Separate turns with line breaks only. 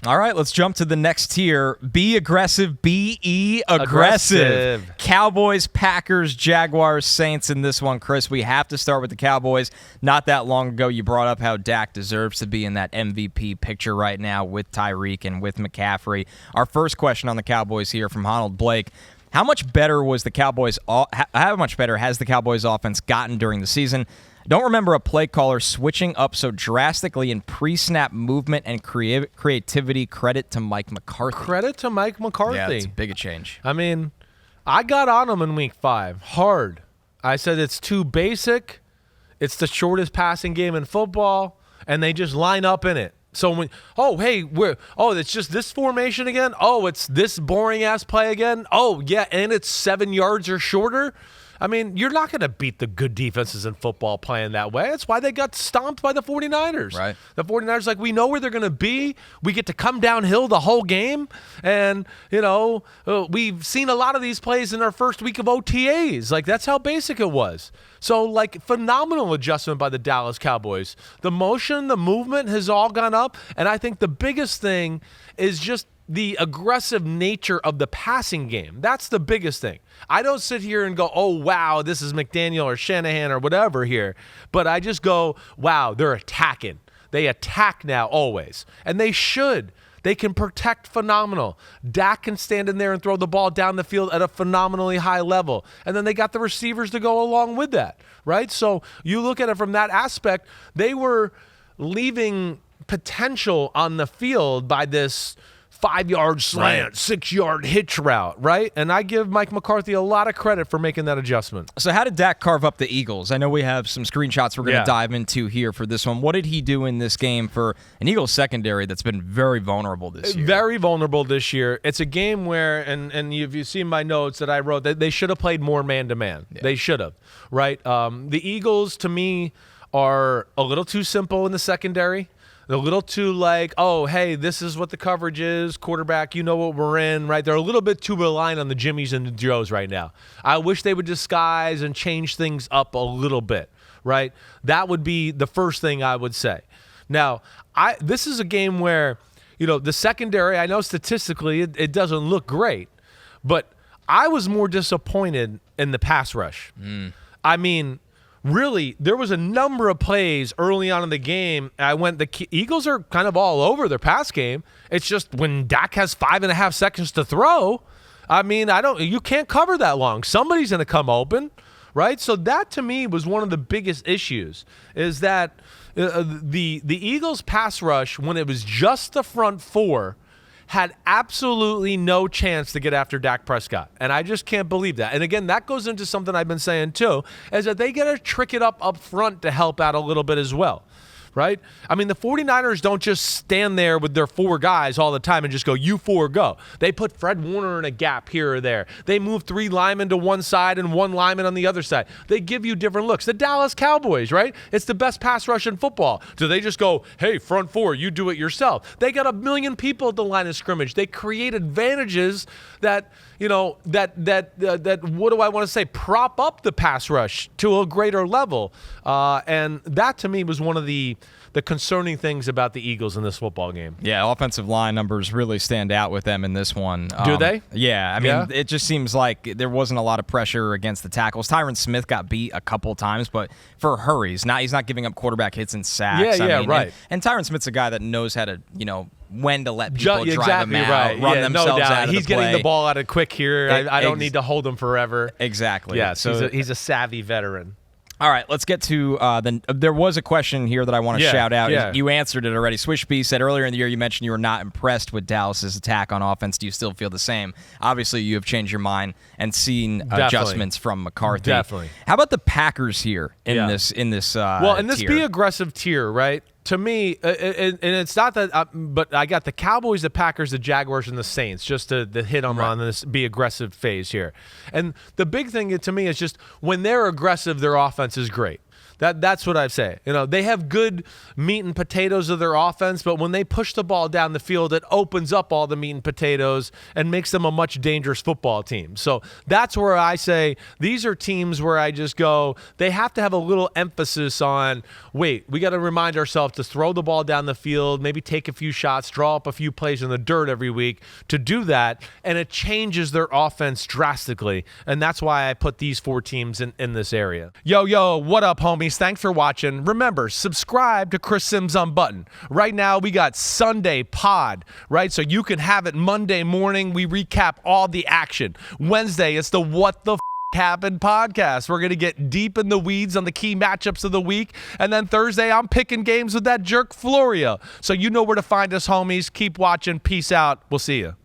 All right, let's jump to the next tier. Be aggressive, be aggressive. Cowboys, Packers, Jaguars, Saints in this one. Chris, we have to start with the Cowboys. Not that long ago, you brought up how Dak deserves to be in that MVP picture right now with Tyreek and with McCaffrey. Our first question on the Cowboys here from Honald Blake. How much better has the Cowboys offense gotten during the season? Don't remember a play caller switching up so drastically in pre-snap movement and creativity. Credit to Mike McCarthy.
Credit to Mike McCarthy.
Yeah, it's a big change.
I mean, I got on him in week 5 hard. I said it's too basic. It's the shortest passing game in football, and they just line up in it. So when, it's just this formation again? Oh, it's this boring-ass play again? Oh, yeah, and it's 7 yards or shorter? I mean, you're not going to beat the good defenses in football playing that way. That's why they got stomped by the 49ers.
Right.
The 49ers, we know where they're going to be. We get to come downhill the whole game. And, we've seen a lot of these plays in our first week of OTAs. That's how basic it was. So, phenomenal adjustment by the Dallas Cowboys. The motion, the movement has all gone up. And I think the biggest thing is just the aggressive nature of the passing game. That's the biggest thing. I don't sit here and go, oh, wow, this is McDaniel or Shanahan or whatever here. But I just go, wow, they're attacking. They attack now always. And they should. They can protect phenomenal. Dak can stand in there and throw the ball down the field at a phenomenally high level. And then they got the receivers to go along with that, right? So you look at it from that aspect, they were leaving potential on the field by this 5-yard slant, 6-yard hitch route, right? And I give Mike McCarthy a lot of credit for making that adjustment.
So how did Dak carve up the Eagles? I know we have some screenshots we're going to dive into here for this one. What did he do in this game for an Eagles secondary that's been very vulnerable this year?
Very vulnerable this year. It's a game where, and if you've seen my notes that I wrote, they should have played more man-to-man. Yeah. They should have, right? The Eagles, to me, are a little too simple in the secondary. They're a little too oh, hey, this is what the coverage is. Quarterback, you know what we're in, right? They're a little bit too reliant on the Jimmies and the Joes right now. I wish they would disguise and change things up a little bit, right? That would be the first thing I would say. Now, this is a game where, the secondary, I know statistically it doesn't look great, but I was more disappointed in the pass rush. I mean, really, there was a number of plays early on in the game. The Eagles are kind of all over their pass game. It's just when Dak has 5.5 seconds to throw, I mean, you can't cover that long. Somebody's going to come open, right? So that to me was one of the biggest issues is that the Eagles pass rush, when it was just the front four, had absolutely no chance to get after Dak Prescott. And I just can't believe that. And again, that goes into something I've been saying too, is that they got to trick it up front to help out a little bit as well. Right? I mean, the 49ers don't just stand there with their 4 guys all the time and just go, you 4 go. They put Fred Warner in a gap here or there. They move 3 linemen to one side and 1 lineman on the other side. They give you different looks. The Dallas Cowboys, right? It's the best pass rush in football. Do they just go, hey, front 4, you do it yourself? They got 1 million people at the line of scrimmage. They create advantages that, that what do I want to say, prop up the pass rush to a greater level. And that to me was one of the concerning things about the Eagles in this football game.
Yeah, offensive line numbers really stand out with them in this one.
Do they?
Yeah, I mean, it just seems like there wasn't a lot of pressure against the tackles. Tyron Smith got beat a couple times, but for hurries. He's not giving up quarterback hits and sacks.
Right.
And Tyron Smith's a guy that knows how to, when to let people drive him out, run themselves out of
He's
the play.
getting the ball out of quick here. I don't need to hold him forever.
Exactly.
Yeah, so he's a savvy veteran.
All right, let's get to there was a question here that I want to shout out.
Yeah.
You answered it already. Swishby said earlier in the year you mentioned you were not impressed with Dallas's attack on offense. Do you still feel the same? Obviously, you have changed your mind and seen adjustments from McCarthy.
Definitely.
How about the Packers here in this
in this
tier?
be aggressive tier, right? To me, and it's not that, but I got the Cowboys, the Packers, the Jaguars, and the Saints just to hit them on this be aggressive phase here. And the big thing to me is just when they're aggressive, their offense is great. That's what I say. They have good meat and potatoes of their offense, but when they push the ball down the field, it opens up all the meat and potatoes and makes them a much dangerous football team. So that's where I say these are teams where I just go, they have to have a little emphasis on, wait, we got to remind ourselves to throw the ball down the field, maybe take a few shots, draw up a few plays in the dirt every week to do that, and it changes their offense drastically. And that's why I put these 4 teams in this area. Yo, what up, homies? Thanks for watching. Remember, subscribe to Chris Simms Unbuttoned. Right now, we got Sunday pod, right? So you can have it Monday morning. We recap all the action. Wednesday, it's the What the Happened podcast. We're going to get deep in the weeds on the key matchups of the week. And then Thursday, I'm picking games with that jerk Floria. So you know where to find us, homies. Keep watching. Peace out. We'll see you.